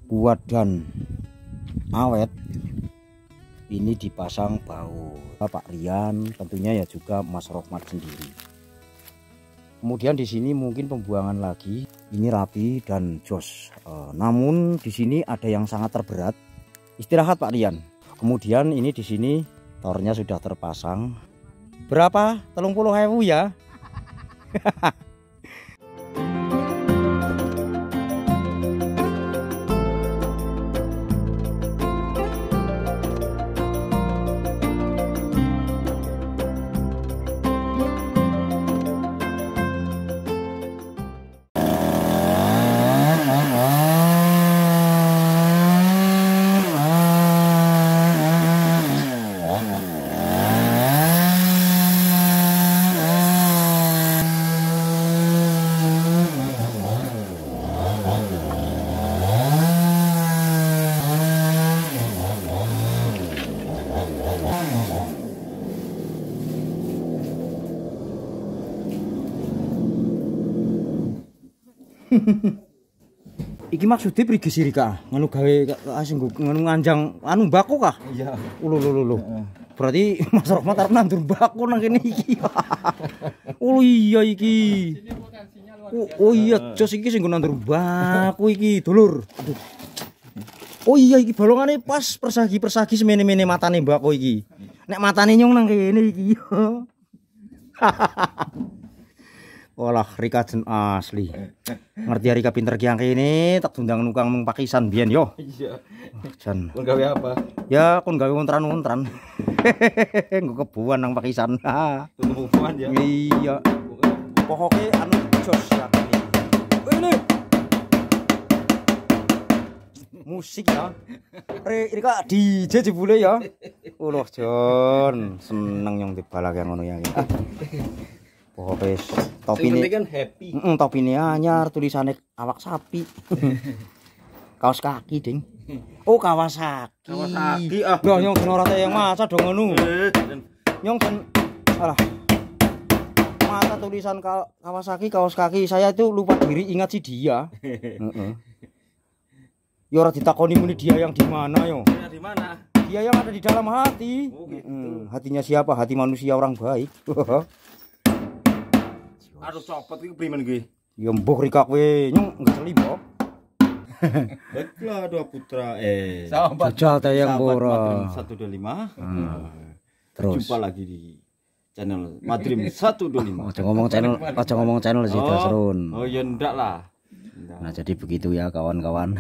kuat dan awet. Ini dipasang baut Pak Rian, tentunya ya juga Mas Rohmat sendiri. Kemudian di sini mungkin pembuangan lagi. Ini rapi dan jos. Namun di sini ada yang sangat terberat. Istirahat Pak Rian. Kemudian ini di sini tornya sudah terpasang. Berapa? 30.000 ya. Iki maksudnya prigi sirika nganu gawe asing nganu nganjang anu mbako kah? Iya. Lho. Berarti Mas Rohmat arep nandur mbako nang kene iki. Oh iya iki. Oh iya, jos iki sing nandur mbako iki, dulur. Aduh. Oh iya iki bolongane pas persagi semene-mene matane mbako iki. Nek matane nyong nang kene iki. Walah Rika jen asli. Ngerti Rika pinter kiang kene tak dundang nukang mung pakisan biyen yo. Iya. Jan. Kon gawe apa? Ya kon gawe ontran-ontran. Nggo kebuan nang pakisan. Kebuan ya. Iya. Pokoke anu jos ya. Ini. Musik ya. Rika DJ jebule ya. Uloh Jon, seneng nyong dibalak yang ngono ya. Pokoknya topi ini kan happy. Topi ini anyar, tulisannya awak sapi. Kaos kaki ding. Oh Kawasaki. Kawasaki ah. Loh nyong kena rata yang masa dong ngono. Nyong kan alah. Masa tulisan Kawasaki kaos kaki, saya itu lupa diri ingat si dia. Ya ora ditakoni muni dia yang di mana yo. Dia di mana? Dia yang ada di dalam hati. Oh, gitu. Hatinya siapa? Hati manusia orang baik. Aduh copot iki primen iki. Ya mbok Rika kowe nyong ngeseli mbok. Baiklah dua putra jajal tayang bora 125. Terus jumpa lagi di channel Madrim 125. Aja ngomong channel sih Dasrun. Oh ya ndak lah. Nah jadi begitu ya kawan-kawan.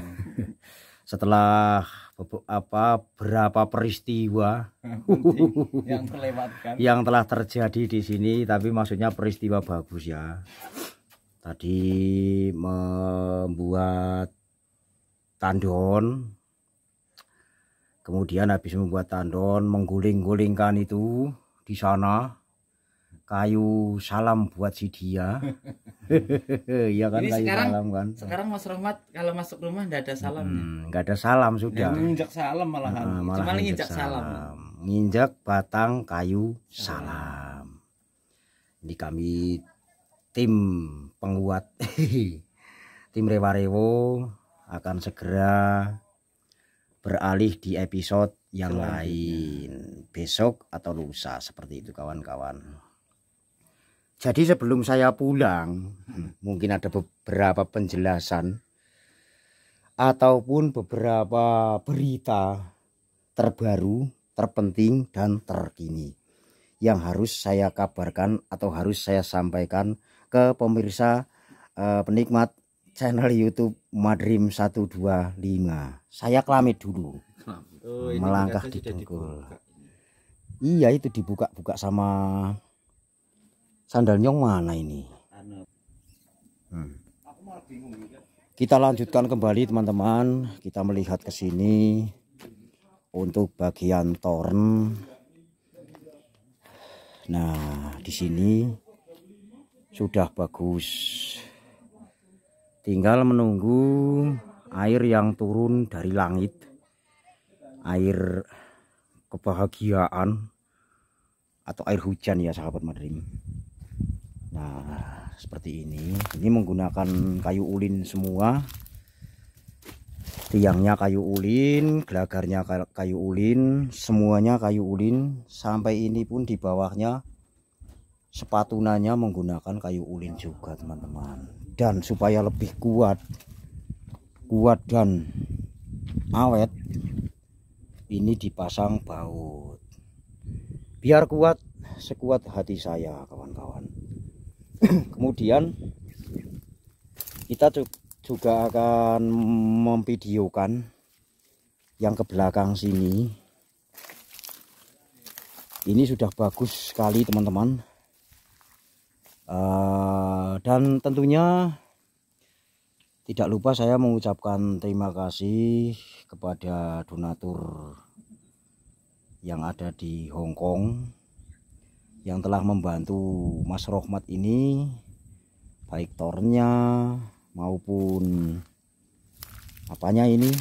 Setelah berapa peristiwa yang telah terjadi di sini, tapi maksudnya peristiwa bagus ya. Tadi membuat tandon, kemudian habis membuat tandon mengguling-gulingkan itu di sana kayu salam buat si dia. Iya kan. Jadi kayu sekarang, salam kan. Sekarang Mas Rohmat kalau masuk rumah enggak ada salamnya. Enggak ada salam sudah. Nginjak salam malahan. Cuma nginjak salam. Nginjak batang kayu salam. Ini kami tim penguat tim Rewarewo akan segera beralih di episode yang lain besok atau lusa seperti itu kawan-kawan. Jadi sebelum saya pulang, mungkin ada beberapa penjelasan ataupun beberapa berita terbaru, terpenting dan terkini yang harus saya kabarkan atau harus saya sampaikan ke pemirsa penikmat channel YouTube Madrim 125. Saya klamit dulu. Melangkah di dengkul. Iya itu dibuka-buka sama sandal nyong mana ini? Kita lanjutkan kembali teman-teman. Kita melihat ke sini untuk bagian torn. Nah, di sini sudah bagus. Tinggal menunggu air yang turun dari langit. Air kebahagiaan atau air hujan ya sahabat Madrim. Nah seperti ini menggunakan kayu ulin semua. Tiangnya kayu ulin, gelagarnya kayu ulin, semuanya kayu ulin. Sampai ini pun di bawahnya sepatunanya menggunakan kayu ulin juga teman-teman. Dan supaya lebih kuat dan awet, ini dipasang baut. Biar kuat sekuat hati saya kawan-kawan. Kemudian kita juga akan memvideokan yang ke belakang sini. Ini sudah bagus sekali teman-teman. Dan tentunya tidak lupa saya mengucapkan terima kasih kepada donatur yang ada di Hong Kong yang telah membantu Mas Rohmat ini, baik tornya maupun apanya ini,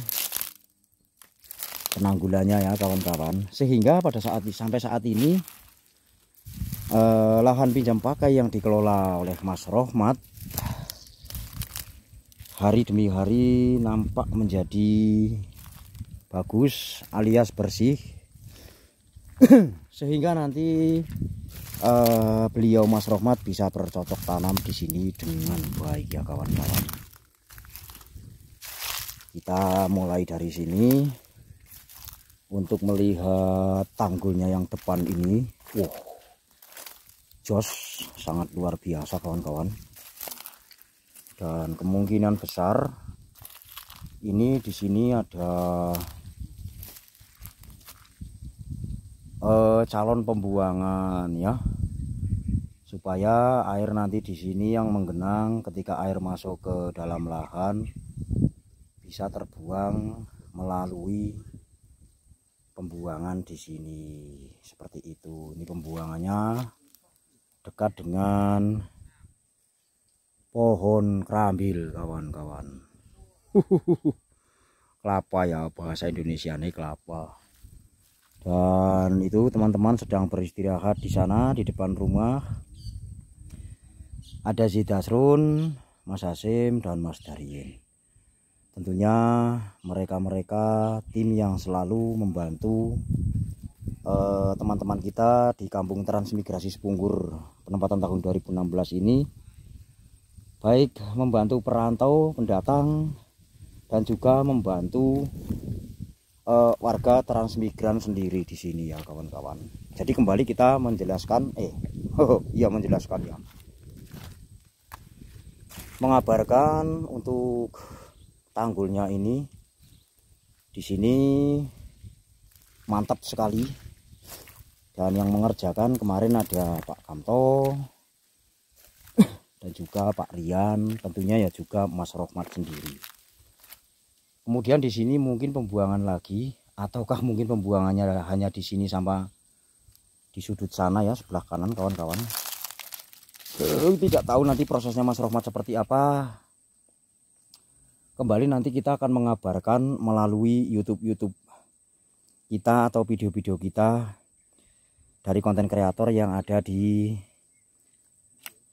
penanggulannya ya kawan-kawan, sehingga pada sampai saat ini lahan pinjam pakai yang dikelola oleh Mas Rohmat hari demi hari nampak menjadi bagus alias bersih. Sehingga nanti beliau Mas Rohmat bisa bercocok tanam di sini dengan baik ya kawan-kawan. Kita mulai dari sini untuk melihat tanggulnya yang depan ini. Wow, jos, sangat luar biasa kawan-kawan. Dan kemungkinan besar ini di sini ada calon pembuangan ya, supaya air nanti di sini yang menggenang ketika air masuk ke dalam lahan bisa terbuang melalui pembuangan di sini seperti itu. Ini pembuangannya dekat dengan pohon kerambil kawan-kawan. Kelapa ya, bahasa Indonesia nih kelapa. Dan itu teman-teman sedang beristirahat di sana di depan rumah. Ada Zidasrun, Mas Hasim dan Mas Darien. Tentunya mereka tim yang selalu membantu teman-teman kita di Kampung Transmigrasi Sepunggur penempatan tahun 2016 ini, baik membantu perantau pendatang dan juga membantu warga transmigran sendiri di sini ya kawan-kawan. Jadi kembali kita menjelaskan menjelaskan ya, mengabarkan untuk tanggulnya ini di sini mantap sekali. Dan yang mengerjakan kemarin ada Pak Kamto dan juga Pak Rian, tentunya ya juga Mas Rohmat sendiri. Kemudian di sini mungkin pembuangan lagi, ataukah mungkin pembuangannya hanya di sini sama di sudut sana ya, sebelah kanan kawan-kawan. Tidak tahu nanti prosesnya Mas Rohmat seperti apa. Kembali nanti kita akan mengabarkan melalui YouTube kita atau video-video kita dari konten kreator yang ada di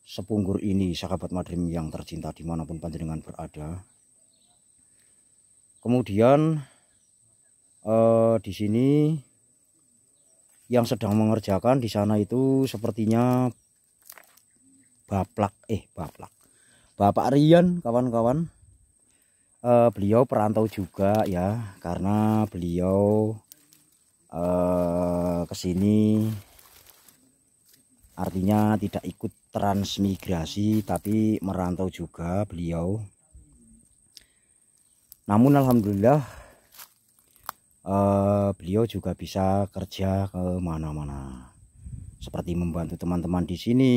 Sepunggur ini, sahabat Madrim yang tercinta dimanapun panjenengan berada. Kemudian di sini yang sedang mengerjakan di sana itu sepertinya Bapak Rian kawan-kawan. Beliau perantau juga ya, karena beliau kesini artinya tidak ikut transmigrasi tapi merantau juga beliau. Namun alhamdulillah beliau juga bisa kerja ke mana-mana, seperti membantu teman-teman di sini,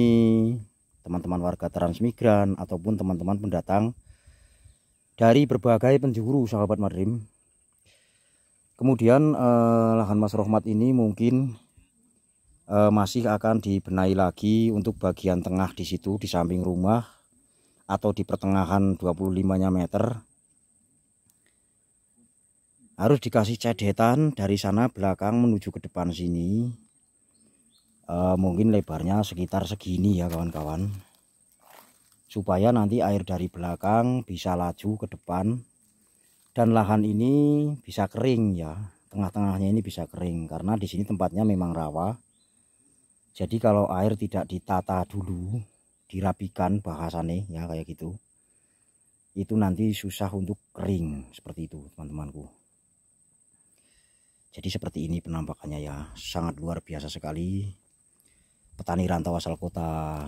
teman-teman warga transmigran ataupun teman-teman pendatang dari berbagai penjuru sahabat Madrim. Kemudian lahan Mas Rohmat ini mungkin masih akan dibenahi lagi untuk bagian tengah di situ di samping rumah atau di pertengahan 25 meter. Harus dikasih cedetan dari sana belakang menuju ke depan sini. Mungkin lebarnya sekitar segini ya kawan-kawan, supaya nanti air dari belakang bisa laju ke depan Dan lahan ini bisa kering ya, tengah-tengahnya ini bisa kering karena di sini tempatnya memang rawa. Jadi kalau air tidak ditata dulu, dirapikan bahasane ya kayak gitu, itu nanti susah untuk kering seperti itu teman-temanku. Jadi seperti ini penampakannya ya, sangat luar biasa sekali. Petani rantau asal kota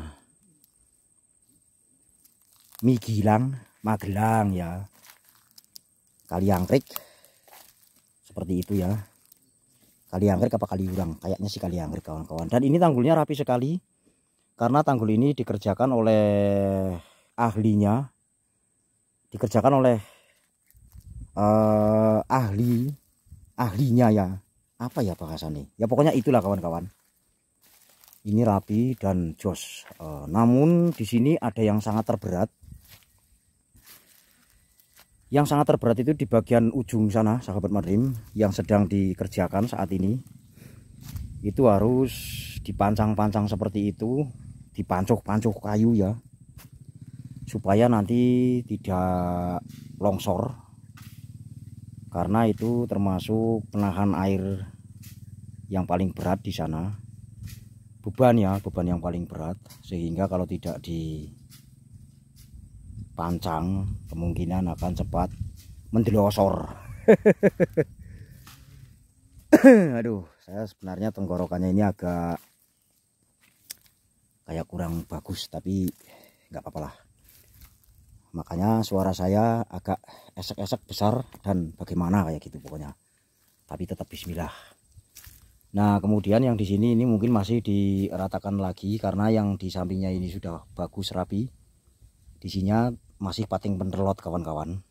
Magelang ya, Kaliangkrik, seperti itu ya. Kaliangkrik apa Kaliurang? Kayaknya sih Kaliangkrik kawan-kawan. Dan ini tanggulnya rapi sekali karena tanggul ini dikerjakan oleh ahlinya, dikerjakan oleh ahlinya ya. Apa ya bahasanya? Ya pokoknya itulah kawan-kawan. Ini rapi dan jos. Namun di sini ada yang sangat terberat. Yang sangat terberat itu di bagian ujung sana, sahabat Madrim, yang sedang dikerjakan saat ini. Itu harus dipancang-pancang seperti itu, dipancuh-pancuh kayu ya, supaya nanti tidak longsor. Karena itu termasuk penahan air yang paling berat di sana. Beban ya, beban yang paling berat, sehingga kalau tidak dipancang kemungkinan akan cepat mendelosor. Aduh, saya sebenarnya tenggorokannya ini agak kayak kurang bagus, tapi nggak apa-apa lah. Makanya suara saya agak esek-esek besar dan bagaimana kayak gitu pokoknya. Tapi tetap bismillah. Nah, kemudian yang di sini ini mungkin masih diratakan lagi karena yang di sampingnya ini sudah bagus rapi. Di sini masih pating pendelot kawan-kawan.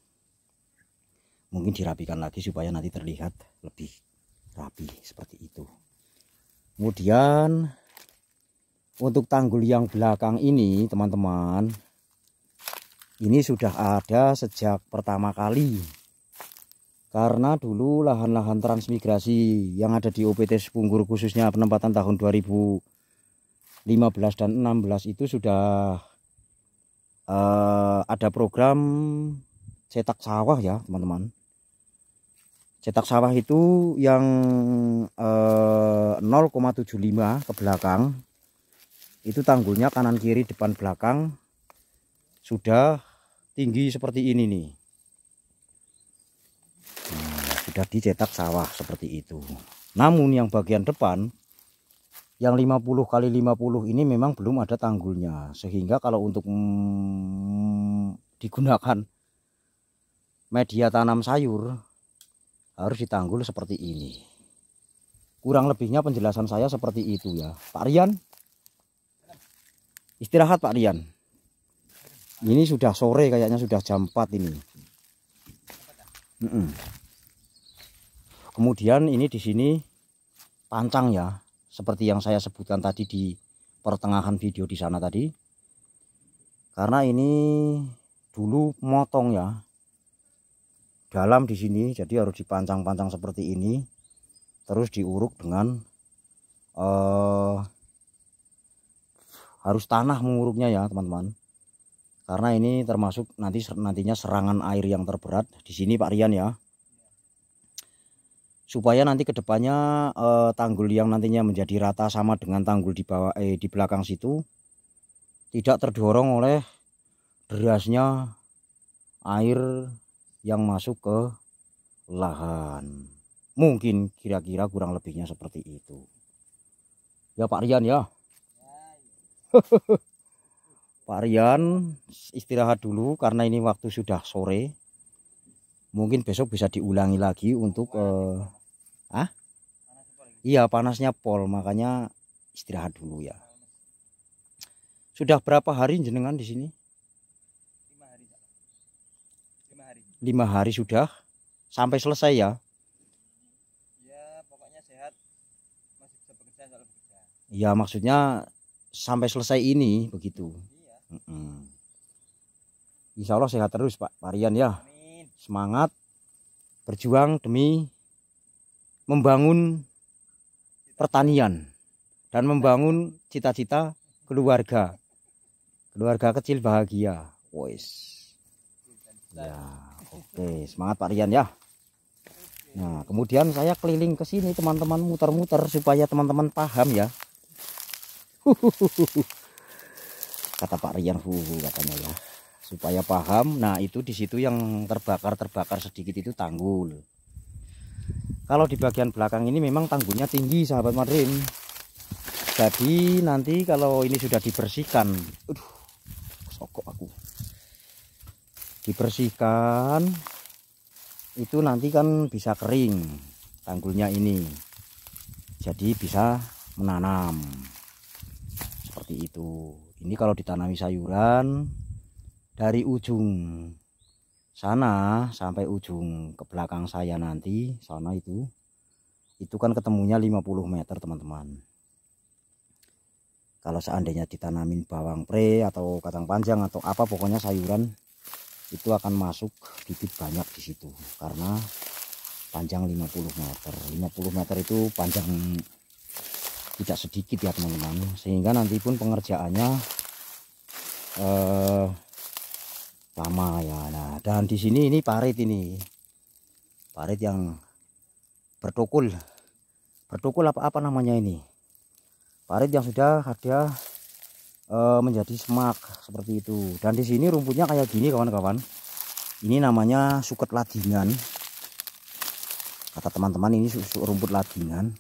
Mungkin dirapikan lagi supaya nanti terlihat lebih rapi seperti itu. Kemudian untuk tanggul yang belakang ini teman-teman, ini sudah ada sejak pertama kali. Karena dulu lahan-lahan transmigrasi yang ada di OPT Sepunggur, khususnya penempatan tahun 2015 dan 16 itu sudah ada program cetak sawah ya teman-teman. Cetak sawah itu yang 0,75 ke belakang, itu tanggulnya kanan kiri depan belakang sudah tinggi seperti ini nih. Sudah dicetak sawah seperti itu. Namun yang bagian depan yang 50 kali 50 ini memang belum ada tanggulnya, sehingga kalau untuk digunakan media tanam sayur harus ditanggul seperti ini. Kurang lebihnya penjelasan saya seperti itu ya. Pak Rian, istirahat Pak Rian. Ini sudah sore, kayaknya sudah jam 4 ini. Kemudian ini di sini pancang ya, seperti yang saya sebutkan tadi di pertengahan video di sana tadi. Karena ini dulu motong ya, dalam di sini, jadi harus dipancang-pancang seperti ini, terus diuruk dengan harus tanah menguruknya ya teman-teman. Karena ini termasuk nantinya serangan air yang terberat di sini Pak Rian ya. Supaya nanti kedepannya tanggul yang nantinya menjadi rata sama dengan tanggul di bawah di belakang situ tidak terdorong oleh derasnya air yang masuk ke lahan. Mungkin kira-kira kurang lebihnya seperti itu ya Pak Rian ya. Pak Rian istirahat dulu karena ini waktu sudah sore. Mungkin besok bisa diulangi lagi untuk iya panasnya pol, makanya istirahat dulu ya. Sudah berapa hari jenengan di sini? 5 hari. 5 hari sudah sampai selesai ya? Ya pokoknya sehat, masih bisa bekerja kalau bekerja. Ya maksudnya sampai selesai ini begitu. Iya. Insya Allah sehat terus Pak Rian ya. Amin. Semangat berjuang demi membangun pertanian dan membangun cita-cita keluarga kecil bahagia. Wes ya, oke. Oke, semangat Pak Rian ya. Nah, kemudian saya keliling ke sini teman-teman, muter-muter supaya teman-teman paham ya. Kata Pak Rian, katanya ya, supaya paham. Nah, itu di situ yang terbakar sedikit itu tanggul. Kalau di bagian belakang ini memang tanggulnya tinggi sahabat Madrim. Jadi nanti kalau ini sudah dibersihkan, sokok aku, dibersihkan, itu nanti kan bisa kering tanggulnya ini, jadi bisa menanam seperti itu. Ini kalau ditanami sayuran dari ujung sana sampai ujung ke belakang saya nanti sana itu kan ketemunya 50 meter teman-teman. Kalau seandainya ditanamin bawang pre atau kacang panjang atau apa, pokoknya sayuran itu akan masuk bibit banyak di situ karena panjang 50 meter. 50 meter itu panjang tidak sedikit ya teman-teman, sehingga nanti pun pengerjaannya lama ya. Nah, dan di sini ini parit yang bertukul apa namanya ini, parit yang sudah ada menjadi semak seperti itu. Dan di sini rumputnya kayak gini kawan-kawan, ini namanya suket ladingan, kata teman-teman. Ini rumput ladingan,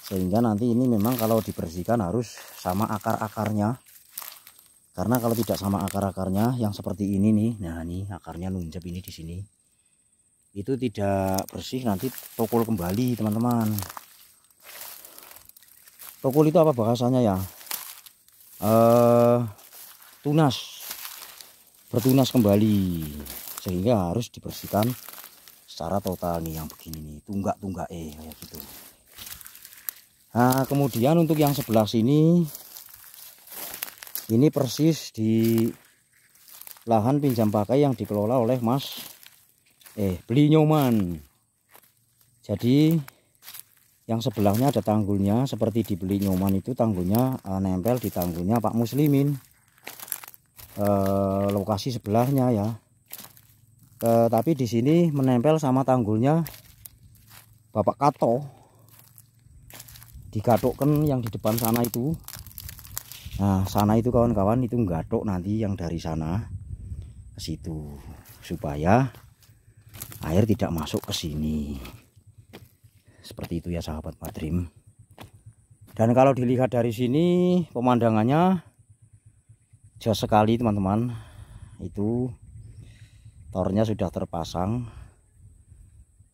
sehingga nanti ini memang kalau dibersihkan harus sama akar-akarnya. Karena kalau tidak sama akar-akarnya yang seperti ini nih, nah ini akarnya nunjep ini di sini, itu tidak bersih, nanti tokul kembali teman-teman. Tokul itu apa bahasanya ya? Tunas, bertunas kembali, sehingga harus dibersihkan secara total nih yang begini nih, tunggak kayak gitu. Nah, kemudian untuk yang sebelah sini, ini persis di lahan pinjam pakai yang dikelola oleh Beli Nyoman. Jadi yang sebelahnya ada tanggulnya seperti di Beli Nyoman itu, tanggulnya nempel di tanggulnya Pak Muslimin, lokasi sebelahnya ya. Tapi di sini menempel sama tanggulnya Bapak Kato, digadukkan yang di depan sana itu. Nah, sana itu kawan-kawan, itu nggaduk nanti yang dari sana ke situ supaya air tidak masuk ke sini. Seperti itu ya sahabat Madrim. Dan kalau dilihat dari sini pemandangannya jelas sekali teman-teman. Itu tornya sudah terpasang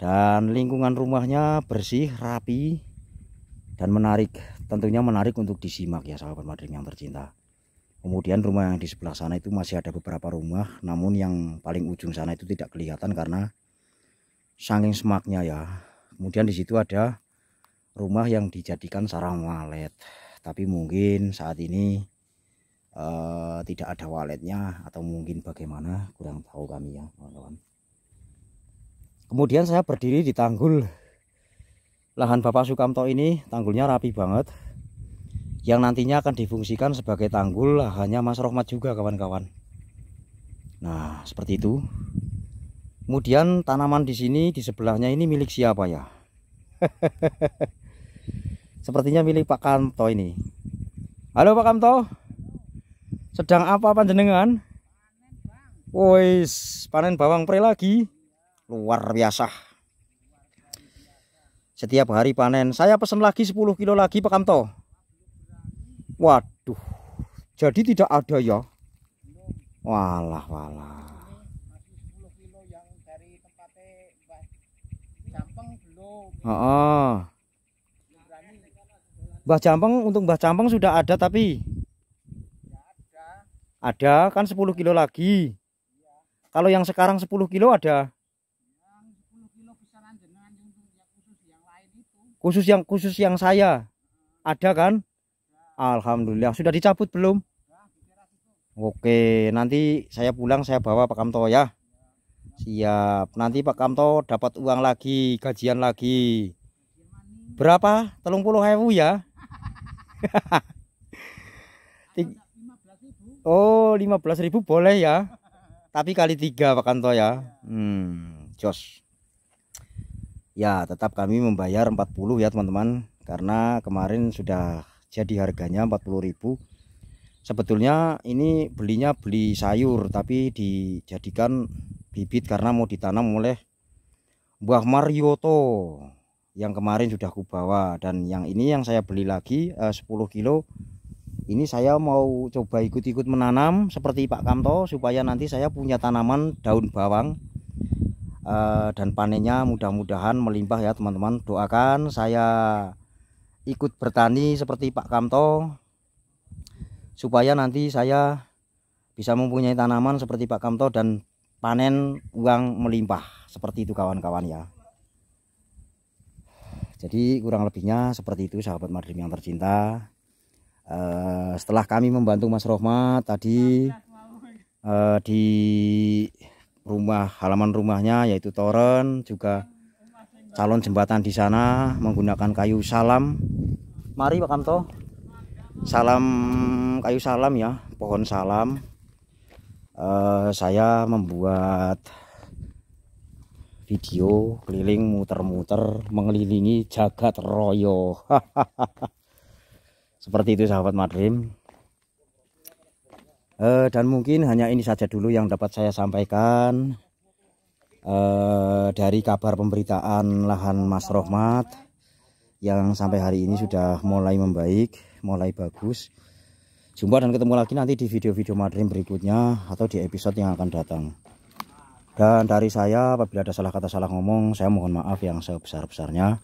dan lingkungan rumahnya bersih, rapi dan menarik. Tentunya menarik untuk disimak ya sahabat Madrim yang tercinta. Kemudian rumah yang di sebelah sana itu masih ada beberapa rumah, namun yang paling ujung sana itu tidak kelihatan karena saking semaknya ya. Kemudian di situ ada rumah yang dijadikan sarang walet, tapi mungkin saat ini tidak ada waletnya atau mungkin bagaimana, kurang tahu kami ya kawan-kawan. Kemudian saya berdiri di tanggul lahan Bapak Sukamto ini. Tanggulnya rapi banget, yang nantinya akan difungsikan sebagai tanggul lahannya Mas Rohmat juga kawan-kawan. Nah, seperti itu. Kemudian tanaman di sini di sebelahnya ini milik siapa ya? Sepertinya milik Pak Kamto ini. Halo Pak Kamto. Sedang apa panjenengan? Wis, panen bawang pre lagi. Luar biasa. Setiap hari panen. Saya pesen lagi 10 kilo lagi Pak Kamto. Waduh. Jadi tidak ada ya? Walah. Mbah Jampeng, untuk Mbah Jampeng sudah ada tapi ada kan 10 kilo lagi. Kalau yang sekarang 10 kilo ada. Khusus yang saya ada kan? Alhamdulillah. Sudah dicabut belum? Oke, nanti saya pulang saya bawa Pak Kamto ya. Siap. Nanti Pak Kamto dapat uang lagi, gajian lagi. Berapa? 30.000 ya. Oh, 15.000 boleh ya. Tapi kali 3 Pak Kanto ya. Jos. Ya, tetap kami membayar 40 ya teman-teman, karena kemarin sudah jadi harganya 40.000. Sebetulnya ini beli sayur, tapi dijadikan bibit karena mau ditanam oleh Mbah Marioto yang kemarin sudah kubawa. Dan yang ini yang saya beli lagi 10 kilo. Ini saya mau coba ikut-ikut menanam seperti Pak Kamto, supaya nanti saya punya tanaman daun bawang. Dan panennya mudah-mudahan melimpah ya teman-teman. Doakan saya ikut bertani seperti Pak Kamto, supaya nanti saya bisa mempunyai tanaman seperti Pak Kamto dan panen uang melimpah. Seperti itu kawan-kawan ya. Jadi kurang lebihnya seperti itu sahabat Madrim yang tercinta. Setelah kami membantu Mas Rohmat tadi di halaman rumahnya, yaitu toren, juga calon jembatan di sana menggunakan kayu salam. Mari Pak Kamto, salam kayu salam ya, pohon salam. Saya membuat video keliling muter-muter mengelilingi jagat royo. Seperti itu sahabat Madrim. Dan mungkin hanya ini saja dulu yang dapat saya sampaikan dari kabar pemberitaan lahan Mas Rohmat yang sampai hari ini sudah mulai membaik, mulai bagus. Jumpa dan ketemu lagi nanti di video-video Madrim berikutnya atau di episode yang akan datang. Dan dari saya, apabila ada salah kata, salah ngomong, saya mohon maaf yang sebesar-besarnya,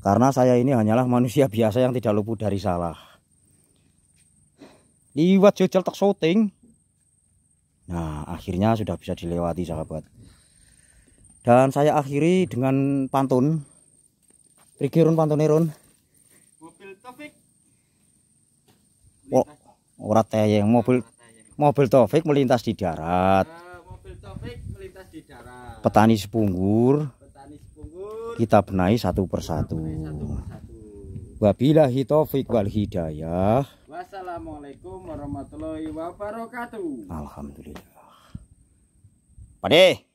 karena saya ini hanyalah manusia biasa yang tidak luput dari salah. Liwat jojol tak syuting. Nah, akhirnya sudah bisa dilewati sahabat. Dan saya akhiri dengan pantun. Rikirun pantunirun. Mobil Taufik. Ora teyeng, mobil Taufik melintas di darat. Mobil Taufik melintas di darat. Petani sepunggur. Petani sepunggur. Kita benahi satu persatu. Wabillahi taufik wal hidayah. Wassalamualaikum warahmatullahi wabarakatuh. Alhamdulillah. Pade.